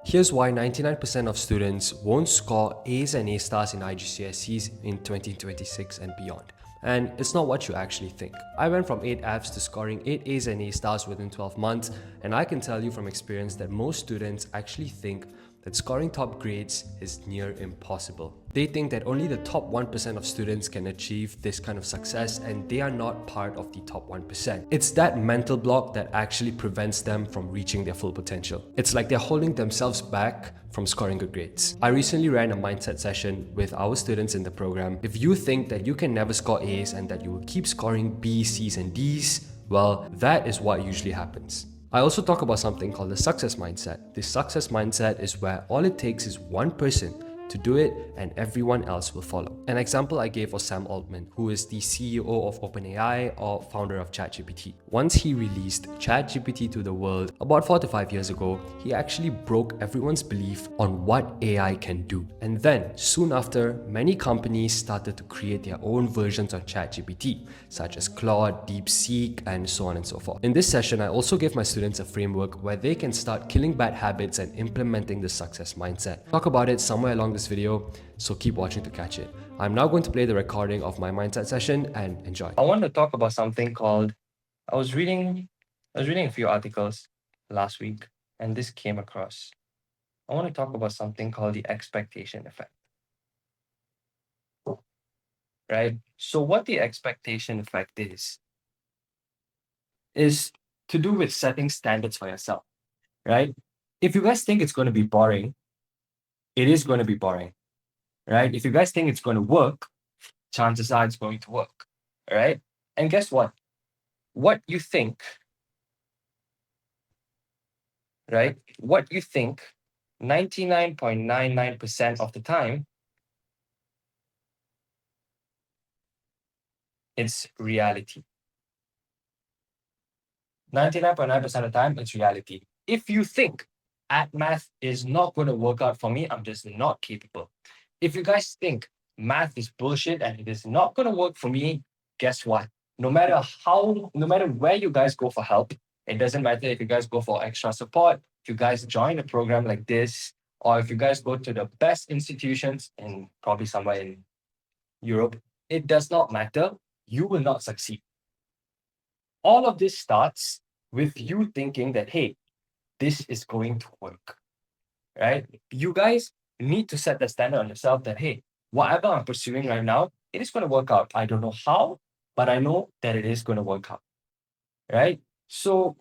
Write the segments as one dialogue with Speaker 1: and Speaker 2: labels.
Speaker 1: Here's why 99% of students won't score A's and A stars in IGCSEs in 2026 and beyond. And it's not what you actually think. I went from 8 Fs to scoring 8 A's and A stars within 12 months, and I can tell you from experience that most students actually think that scoring top grades is near impossible. They think that only the top 1% of students can achieve this kind of success, and they are not part of the top 1%. It's that mental block that actually prevents them from reaching their full potential. It's like they're holding themselves back from scoring good grades. I recently ran a mindset session with our students in the program. If you think that you can never score A's and that you will keep scoring B's, C's, and D's, well, that is what usually happens. I also talk about something called the success mindset. This success mindset is where all it takes is one person to do it and everyone else will follow. An example I gave was Sam Altman, who is the CEO of OpenAI or founder of ChatGPT. Once he released ChatGPT to the world about 4 to 5 years ago, he actually broke everyone's belief on what AI can do. And then, soon after, many companies started to create their own versions of ChatGPT, such as Claude, DeepSeek, and so on and so forth. In this session, I also gave my students a framework where they can start killing bad habits and implementing the success mindset. Talk about it somewhere along this video, so keep watching to catch it. I'm now going to play the recording of my mindset session and enjoy.
Speaker 2: I want to talk about something called I was reading a few articles last week and this came across. I want to talk about something called the expectation effect. Right? So what the expectation effect is to do with setting standards for yourself, right? If you guys think it's going to be boring, it is going to be boring, right? If you guys think it's going to work, chances are it's going to work, right? And guess what? What you think, right? What you think 99.99% of the time, it's reality. 99.9% of the time, it's reality. If you think math is not going to work out for me, I'm just not capable. If you guys think math is bullshit and it is not going to work for me, guess what? No matter where you guys go for help, it doesn't matter if you guys go for extra support, if you guys join a program like this, or if you guys go to the best institutions in probably somewhere in Europe, it does not matter. You will not succeed. All of this starts with you thinking that, hey, this is going to work, right? You guys need to set the standard on yourself that, hey, whatever I'm pursuing right now, it is going to work out. I don't know how, but I know that it is going to work out, right? So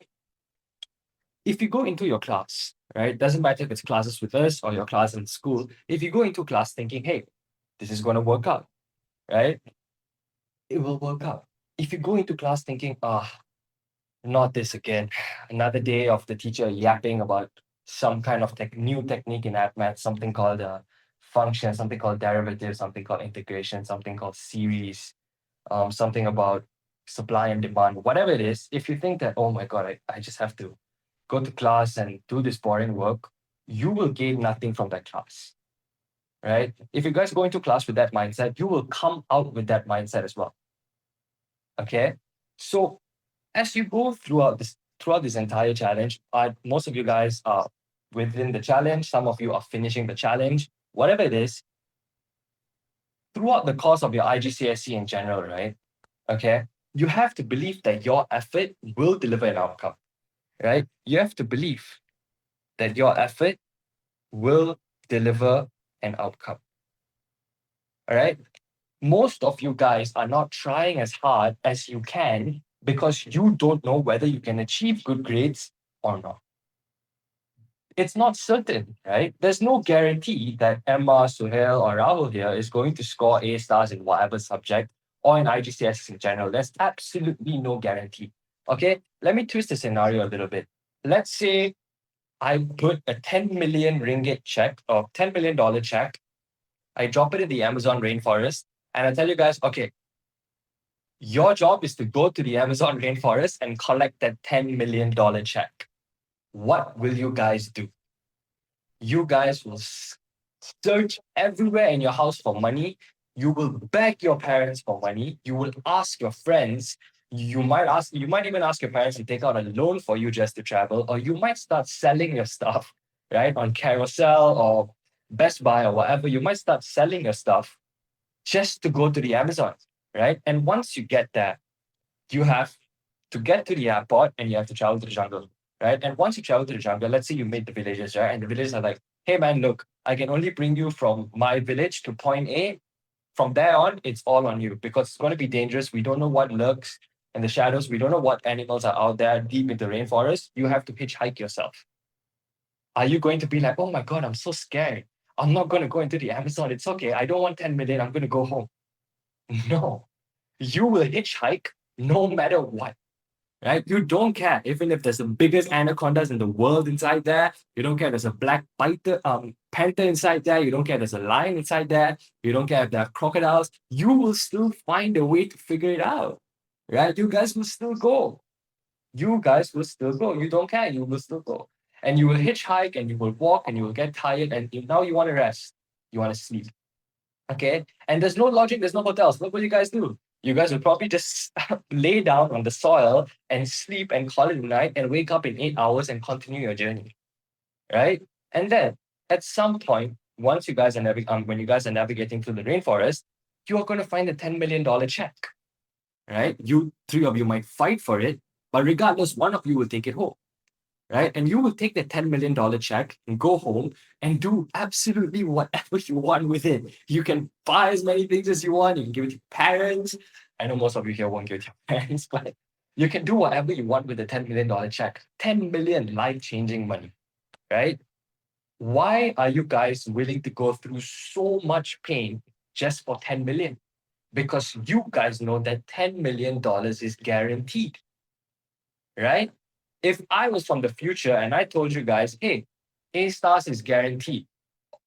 Speaker 2: if you go into your class, right, doesn't matter if it's classes with us or your class in school, if you go into class thinking, hey, this is going to work out, right? It will work out. If you go into class thinking, not this again, another day of the teacher yapping about some kind of new technique in math, something called a function, something called derivative, something called integration, something called series, something about supply and demand, whatever it is. If you think that, oh my God, I just have to go to class and do this boring work, you will gain nothing from that class, right? If you guys go into class with that mindset, you will come out with that mindset as well. Okay. So as you go throughout this entire challenge, most of you guys are within the challenge. Some of you are finishing the challenge. Whatever it is, throughout the course of your IGCSE in general, right? Okay, you have to believe that your effort will deliver an outcome, right? You have to believe that your effort will deliver an outcome. All right. Most of you guys are not trying as hard as you can because you don't know whether you can achieve good grades or not. It's not certain, right? There's no guarantee that Emma, Suhail, or Rahul here is going to score A stars in whatever subject or in IGCSEs in general. There's absolutely no guarantee. Okay, let me twist the scenario a little bit. Let's say I put a 10 million ringgit check or $10 million check. I drop it in the Amazon rainforest and I tell you guys, okay, your job is to go to the Amazon rainforest and collect that $10 million check. What will you guys do? You guys will search everywhere in your house for money. You will beg your parents for money. You will ask your friends. You might even ask your parents to take out a loan for you just to travel, or you might start selling your stuff, right? On Carousel or Best Buy or whatever, you might start selling your stuff just to go to the Amazon, right? And once you get there, you have to get to the airport and you have to travel to the jungle, right? And once you travel to the jungle, let's say you meet the villagers, right? And the villagers are like, hey man, look, I can only bring you from my village to point A. From there on, it's all on you because it's going to be dangerous. We don't know what lurks in the shadows. We don't know what animals are out there deep in the rainforest. You have to hitchhike yourself. Are you going to be like, oh my God, I'm so scared. I'm not going to go into the Amazon. It's okay. I don't want 10 million. I'm going to go home. No, you will hitchhike no matter what, right? You don't care. Even if there's the biggest anacondas in the world inside there, you don't care. There's a black panther inside there. You don't care. There's a lion inside there. You don't care if there are crocodiles. You will still find a way to figure it out, right? You guys will still go. You guys will still go. You don't care. You will still go. And you will hitchhike and you will walk and you will get tired and now you want to rest. You want to sleep. Okay. And there's no lodging, there's no hotels. What will you guys do? You guys will probably just lay down on the soil and sleep and call it a night and wake up in 8 hours and continue your journey. Right. And then at some point, once you guys are when you guys are navigating through the rainforest, you are going to find a $10 million check. Right. You three of you might fight for it, but regardless, one of you will take it home. Right. And you will take the $10 million check and go home and do absolutely whatever you want with it. You can buy as many things as you want. You can give it to parents. I know most of you here won't give it to parents, but you can do whatever you want with the $10 million check. 10 million life-changing money, right? Why are you guys willing to go through so much pain just for 10 million? Because you guys know that $10 million is guaranteed, right? If I was from the future and I told you guys, hey, A stars is guaranteed.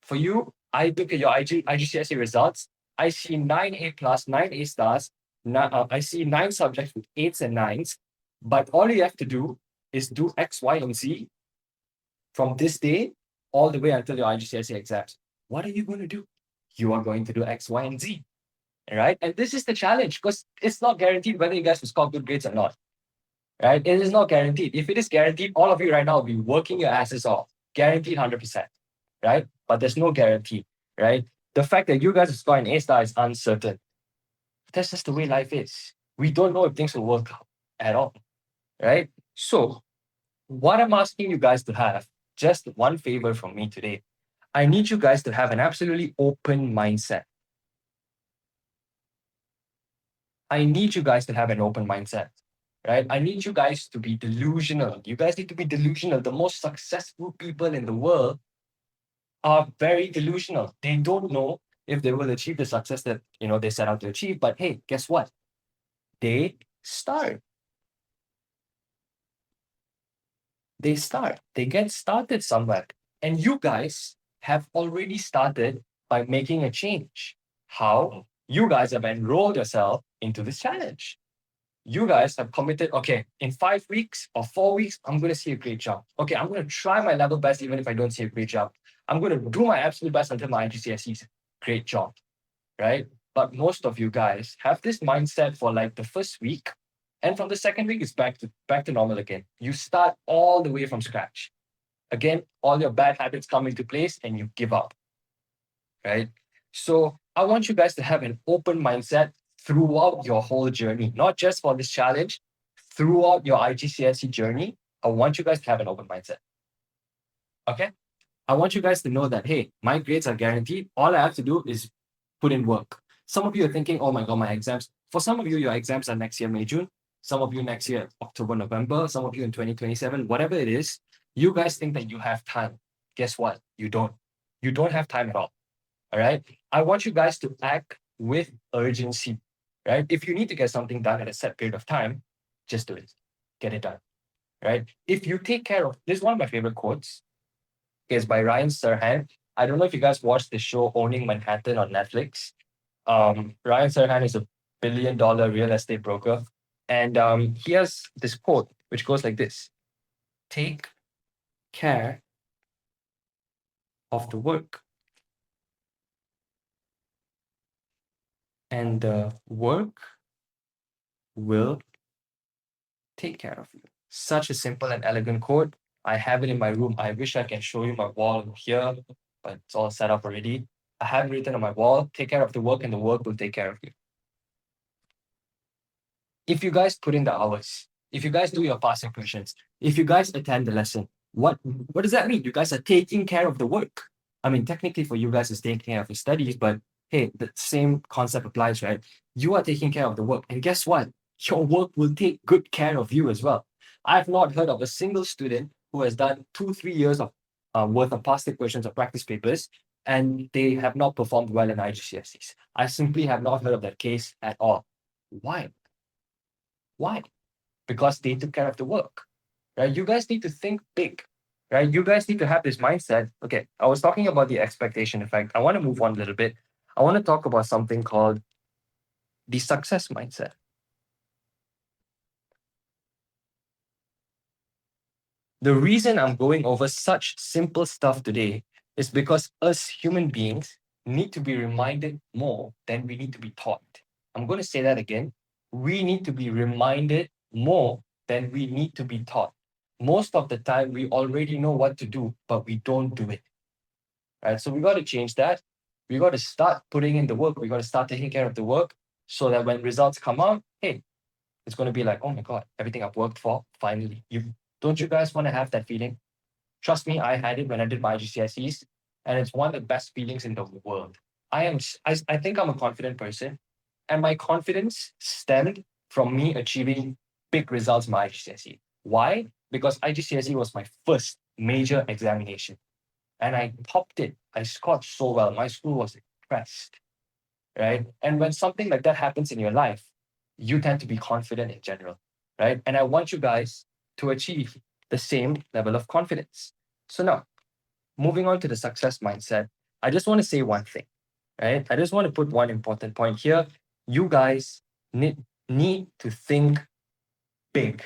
Speaker 2: For you, I look at your IGCSE results. I see 9A plus, 9A stars. I see 9 subjects with 8s and 9s. But all you have to do is do X, Y, and Z from this day all the way until your IGCSE exams. What are you going to do? You are going to do X, Y, and Z. Right? And this is the challenge because it's not guaranteed whether you guys will score good grades or not. Right? It is not guaranteed. If it is guaranteed, all of you right now will be working your asses off. Guaranteed 100%. Right? But there's no guarantee. Right? The fact that you guys will score an A star is uncertain. That's just the way life is. We don't know if things will work out at all. Right? So, what I'm asking you guys to have, just one favor from me today. I need you guys to have an absolutely open mindset. I need you guys to have an open mindset, right? I need you guys to be delusional. You guys need to be delusional. The most successful people in the world are very delusional. They don't know if they will achieve the success that they set out to achieve. But hey, guess what? They start. They start. They get started somewhere. And you guys have already started by making a change. How? You guys have enrolled yourself into this challenge. You guys have committed, okay, in 5 weeks or 4 weeks, I'm going to see a great job. Okay, I'm going to try my level best even if I don't see a great job. I'm going to do my absolute best until my IGCSEs. Great job, right? But most of you guys have this mindset for like the first week, and from the second week, it's back to normal again. You start all the way from scratch. Again, all your bad habits come into place and you give up, right? So I want you guys to have an open mindset throughout your whole journey, not just for this challenge, throughout your IGCSE journey. I want you guys to have an open mindset. Okay? I want you guys to know that, hey, my grades are guaranteed. All I have to do is put in work. Some of you are thinking, oh my God, my exams. For some of you, your exams are next year, May, June. Some of you next year, October, November. Some of you in 2027, whatever it is. You guys think that you have time. Guess what? You don't. You don't have time at all. All right? I want you guys to act with urgency, right? If you need to get something done at a set period of time, just do it. Get it done, right? If you take care of, this is one of my favorite quotes. It's by Ryan Serhant. I don't know if you guys watched the show Owning Manhattan on Netflix. Ryan Serhant is a billion-dollar real estate broker. And he has this quote, which goes like this. Take care of the work, and the work will take care of you. Such a simple and elegant quote. I have it in my room. I wish I can show you my wall here, but it's all set up already. I have written on my wall, take care of the work and the work will take care of you. If you guys put in the hours, if you guys do your passing questions, if you guys attend the lesson, what does that mean? You guys are taking care of the work. I mean, technically for you guys, it's taking care of your studies, but hey, the same concept applies, right? You are taking care of the work. And guess what? Your work will take good care of you as well. I've not heard of a single student who has done 2-3 years of worth of past questions or practice papers, and they have not performed well in IGCSEs. I simply have not heard of that case at all. Why? Why? Because they took care of the work, right? You guys need to think big, right? You guys need to have this mindset. Okay, I was talking about the expectation effect. I want to move on a little bit. I want to talk about something called the success mindset. The reason I'm going over such simple stuff today is because us human beings need to be reminded more than we need to be taught. I'm going to say that again. We need to be reminded more than we need to be taught. Most of the time, we already know what to do, but we don't do it. Right? So we got to change that. We got to start putting in the work. We got to start taking care of the work so that when results come out, hey, it's going to be like, oh my God, everything I've worked for, finally. Don't you guys want to have that feeling? Trust me, I had it when I did my GCSEs, and it's one of the best feelings in the world. I think I'm a confident person, and my confidence stemmed from me achieving big results in my IGCSE. Why? Because IGCSE was my first major examination, and I topped it. I scored so well. My school was impressed, right? And when something like that happens in your life, you tend to be confident in general, right? And I want you guys to achieve the same level of confidence. So now, moving on to the success mindset, I just want to say one thing, right? I just want to put one important point here. You guys need to think big,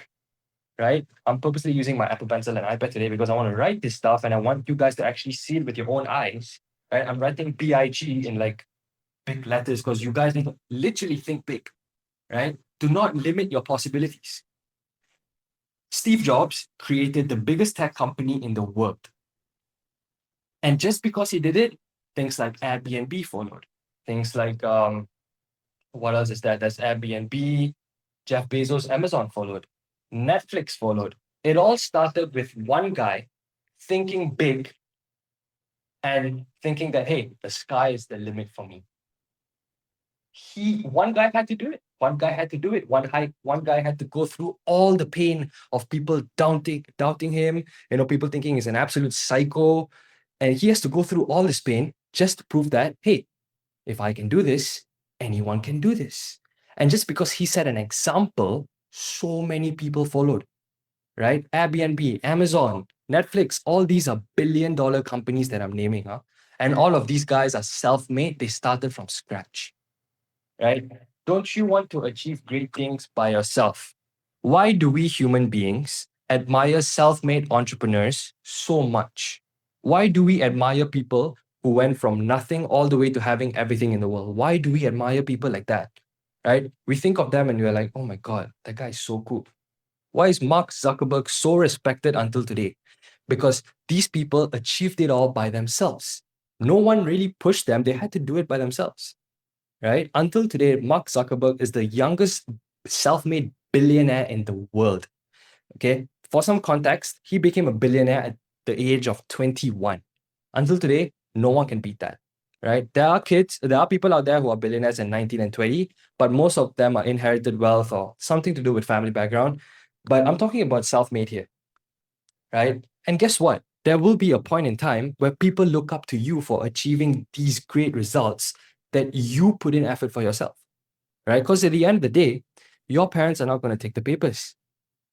Speaker 2: right? I'm purposely using my Apple Pencil and iPad today because I want to write this stuff and I want you guys to actually see it with your own eyes, right? I'm writing BIG in like big letters because you guys need to literally think big, right? Do not limit your possibilities. Steve Jobs created the biggest tech company in the world. And just because he did it, things like Airbnb followed. Things like, what else is that? There's Airbnb, Jeff Bezos, Amazon followed. Netflix followed. It all started with one guy thinking big and thinking that, hey, the sky is the limit for me. One guy had to do it. One guy had to do it. One guy had to go through all the pain of people doubting him, people thinking he's an absolute psycho. And he has to go through all this pain just to prove that, hey, if I can do this, anyone can do this. And just because he set an example, so many people followed, right? Airbnb, Amazon, Netflix, all these are billion-dollar companies that I'm naming. And all of these guys are self-made. They started from scratch, right? Don't you want to achieve great things by yourself? Why do we human beings admire self-made entrepreneurs so much? Why do we admire people who went from nothing all the way to having everything in the world? Why do we admire people like that? Right? We think of them and we're like, oh my God, that guy is so cool. Why is Mark Zuckerberg so respected until today? Because these people achieved it all by themselves. No one really pushed them. They had to do it by themselves, right? Until today, Mark Zuckerberg is the youngest self-made billionaire in the world. Okay. For some context, he became a billionaire at the age of 21. Until today, no one can beat that, right? There are people out there who are billionaires at 19 and 20, but most of them are inherited wealth or something to do with family background. But I'm talking about self-made here, right? And guess what? There will be a point in time where people look up to you for achieving these great results that you put in effort for yourself, right? Because at the end of the day, your parents are not going to take the papers.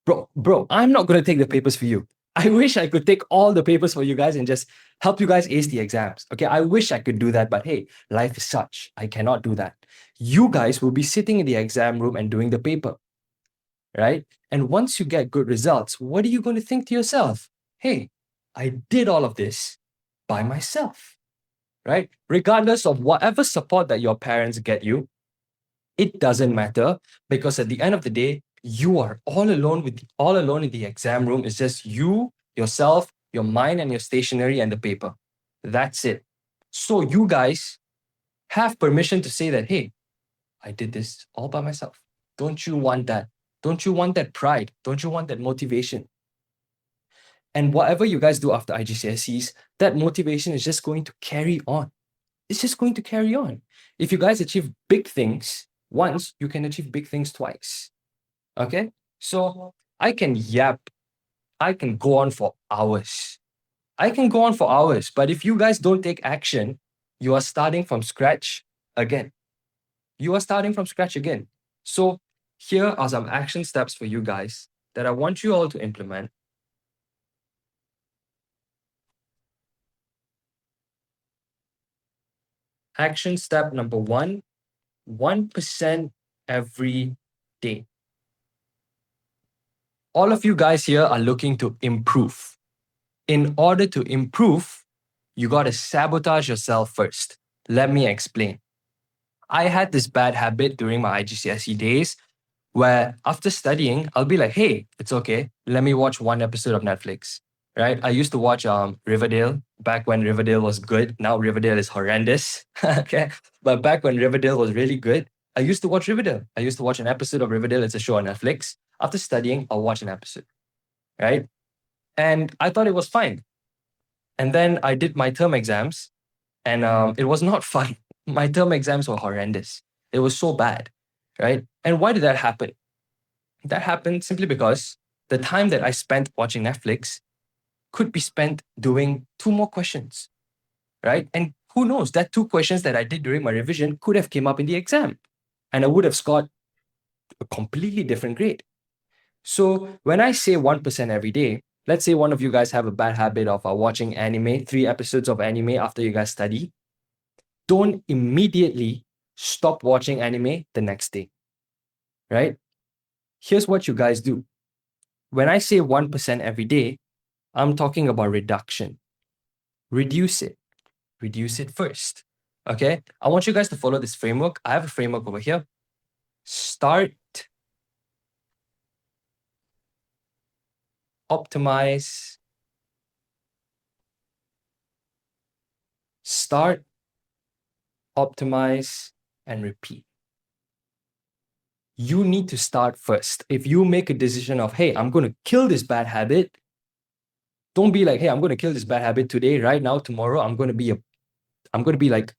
Speaker 2: Bro, I'm not going to take the papers for you. I wish I could take all the papers for you guys and just help you guys ace the exams. Okay, I wish I could do that, but hey, life is such. I cannot do that. You guys will be sitting in the exam room and doing the paper, right? And once you get good results, what are you going to think to yourself? Hey, I did all of this by myself, right? Regardless of whatever support that your parents get you, it doesn't matter because at the end of the day, you are all alone in the exam room. It's just you yourself, your mind, and your stationery and the paper. That's it. So you guys have permission to say that, hey, I did this all by myself. Don't you want that? Don't you want that pride? Don't you want that motivation? And whatever you guys do after IGCSEs, that motivation is just going to carry on. It's just going to carry on. If you guys achieve big things once, you can achieve big things twice. Okay? So I can yap. I can go on for hours. But if you guys don't take action, you are starting from scratch again. So here are some action steps for you guys that I want you all to implement. Action step number 1, 1% every day. All of you guys here are looking to improve. In order to improve, you got to sabotage yourself first. Let me explain. I had this bad habit during my IGCSE days where after studying, I'll be like, hey, it's okay. Let me watch one episode of Netflix, right? I used to watch Riverdale back when Riverdale was good. Now Riverdale is horrendous, okay? But back when Riverdale was really good, I used to watch Riverdale. I used to watch an episode of Riverdale. It's a show on Netflix. After studying, I'll watch an episode, right? And I thought it was fine. And then I did my term exams and it was not fun. My term exams were horrendous. It was so bad, right? And why did that happen? That happened simply because the time that I spent watching Netflix could be spent doing 2 more questions, right? And who knows, that 2 questions that I did during my revision could have came up in the exam and I would have scored a completely different grade. So when I say 1% every day, let's say one of you guys have a bad habit of watching anime, 3 episodes of anime after you guys study. Don't immediately stop watching anime the next day, right? Here's what you guys do. When I say 1% every day, I'm talking about reduction. Reduce it. Reduce it first, okay? I want you guys to follow this framework. I have a framework over here. Start, optimize, start, optimize, and repeat. You need to start first. If you make a decision of, hey, I'm going to kill this bad habit, don't be like, hey, I'm going to kill this bad habit today, right now, tomorrow, I'm going to be like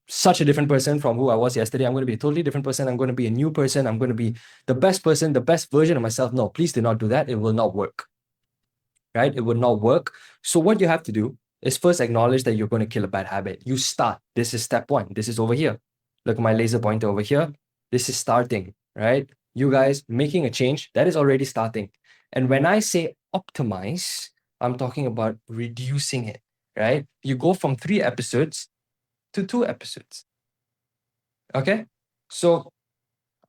Speaker 2: such a different person from who I was yesterday. I'm going to be a totally different person. I'm going to be a new person. I'm going to be the best person, the best version of myself. No, please do not do that. It will not work, right? It will not work. So what you have to do is first acknowledge that you're going to kill a bad habit. You start. This is step 1. This is over here. Look at my laser pointer over here. This is starting, right? You guys making a change, that is already starting. And when I say optimize, I'm talking about reducing it, right? You go from 3 episodes to 2 episodes. Okay? So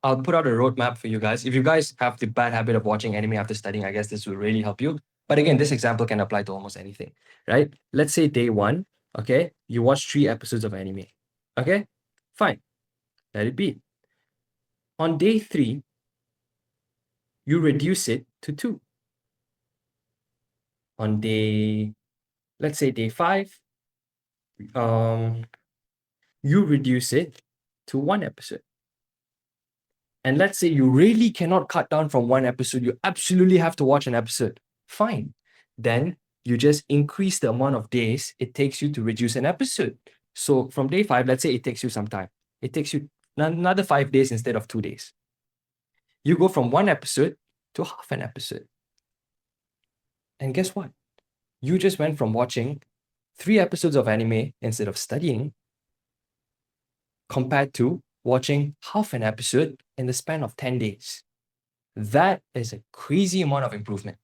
Speaker 2: I'll put out a roadmap for you guys. If you guys have the bad habit of watching anime after studying, I guess this will really help you. But again, this example can apply to almost anything, right? Let's say day 1, okay? You watch 3 episodes of anime, okay? Fine. Let it be. On day 3, you reduce it to 2. On let's say day 5, you reduce it to 1 episode. And let's say you really cannot cut down from 1 episode, you absolutely have to watch an episode. Fine. Then you just increase the amount of days it takes you to reduce an episode. So from day 5, let's say it takes you some time. It takes you another 5 days instead of 2 days. You go from 1 episode to half an episode. And guess what? You just went from watching 3 episodes of anime instead of studying compared to watching half an episode in the span of 10 days. That is a crazy amount of improvement.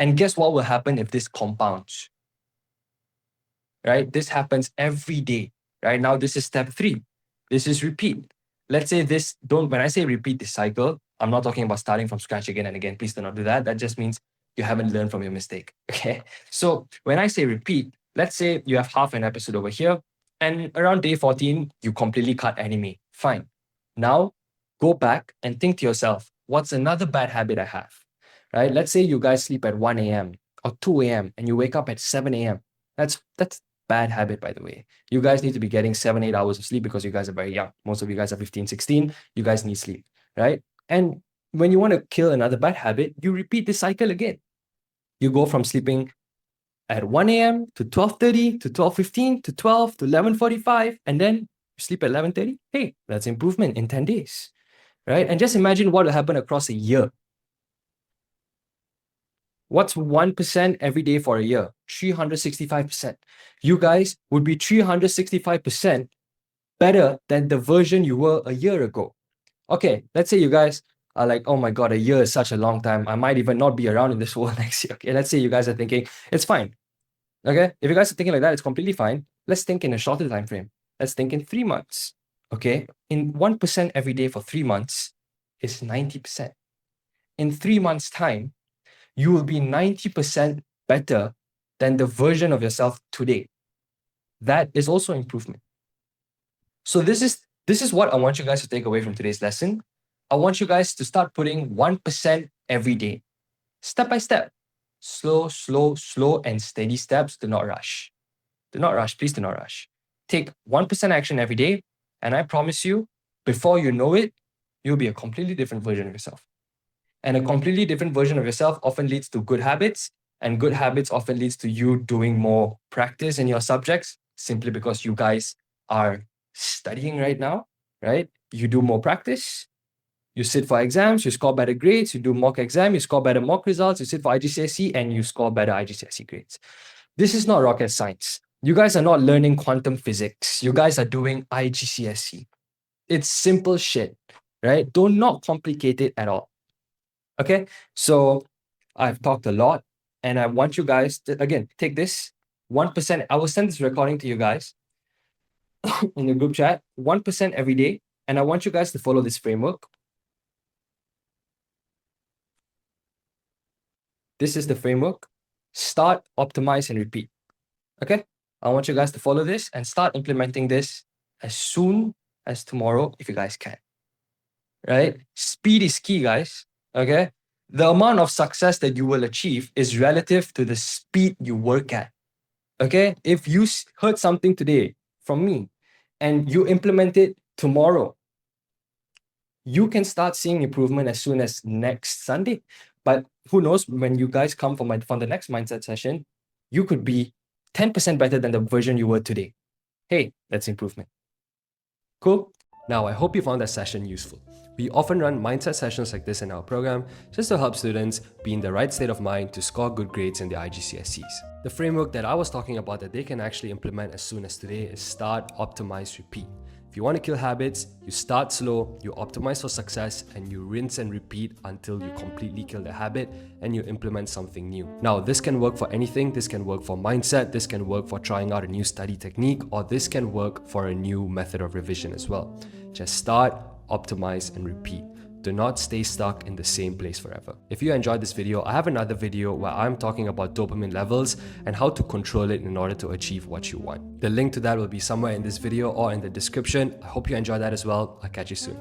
Speaker 2: And guess what will happen if this compounds? Right? This happens every day. Right now, this is step 3. This is repeat. Let's say when I say repeat this cycle, I'm not talking about starting from scratch again and again. Please do not do that. That just means you haven't learned from your mistake. Okay. So when I say repeat, let's say you have half an episode over here, and around day 14, you completely cut anime. Fine. Now go back and think to yourself, what's another bad habit I have? Right? Let's say you guys sleep at 1 a.m. or 2 a.m. and you wake up at 7 a.m. That's bad habit, by the way. You guys need to be getting 7-8 hours of sleep because you guys are very young. Most of you guys are 15, 16. You guys need sleep, right? And when you want to kill another bad habit, you repeat this cycle again. You go from sleeping at 1 a.m. to 12:30 to 12:15 to 12 to 11:45, and then you sleep at 11:30. Hey, that's improvement in 10 days, right? And just imagine what will happen across a year. What's 1% every day for a year? 365%. You guys would be 365% better than the version you were a year ago. Okay, let's say you guys are like, oh my God, a year is such a long time. I might even not be around in this world next year. Okay, let's say you guys are thinking, it's fine. Okay, if you guys are thinking like that, it's completely fine. Let's think in a shorter time frame. Let's think in 3 months. Okay, in 1% every day for 3 months is 90%. In 3 months' time, you will be 90% better than the version of yourself today. That is also improvement. So this is what I want you guys to take away from today's lesson. I want you guys to start putting 1% every day, step by step. Slow, slow, slow, and steady steps. Do not rush. Do not rush. Please do not rush. Take 1% action every day, and I promise you, before you know it, you'll be a completely different version of yourself. And a completely different version of yourself often leads to good habits, and good habits often leads to you doing more practice in your subjects, simply because you guys are studying right now, right? You do more practice, you sit for exams, you score better grades, you do mock exam, you score better mock results, you sit for IGCSE, and you score better IGCSE grades. This is not rocket science. You guys are not learning quantum physics. You guys are doing IGCSE. It's simple shit, right? Do not complicate it at all. Okay, so I've talked a lot, and I want you guys to, again, take this 1%. I will send this recording to you guys in the group chat, 1% every day. And I want you guys to follow this framework. This is the framework. Start, optimize, and repeat. Okay, I want you guys to follow this and start implementing this as soon as tomorrow if you guys can. Right? Speed is key, guys. Okay, the amount of success that you will achieve is relative to the speed you work at. Okay, if you heard something today from me and you implement it tomorrow, you can start seeing improvement as soon as next Sunday. But who knows, when you guys come from the next mindset session, you could be 10% better than the version you were today. Hey, that's improvement. Cool?
Speaker 1: Now, I hope you found that session useful. We often run mindset sessions like this in our program just to help students be in the right state of mind to score good grades in the IGCSEs. The framework that I was talking about that they can actually implement as soon as today is start, optimize, repeat. If you want to kill habits, you start slow, you optimize for success, and you rinse and repeat until you completely kill the habit and you implement something new. Now, this can work for anything. This can work for mindset, this can work for trying out a new study technique, or this can work for a new method of revision as well. Just start, optimize, and repeat. Do not stay stuck in the same place forever. If you enjoyed this video, I have another video where I'm talking about dopamine levels and how to control it in order to achieve what you want. The link to that will be somewhere in this video or in the description. I hope you enjoyed that as well. I'll catch you soon.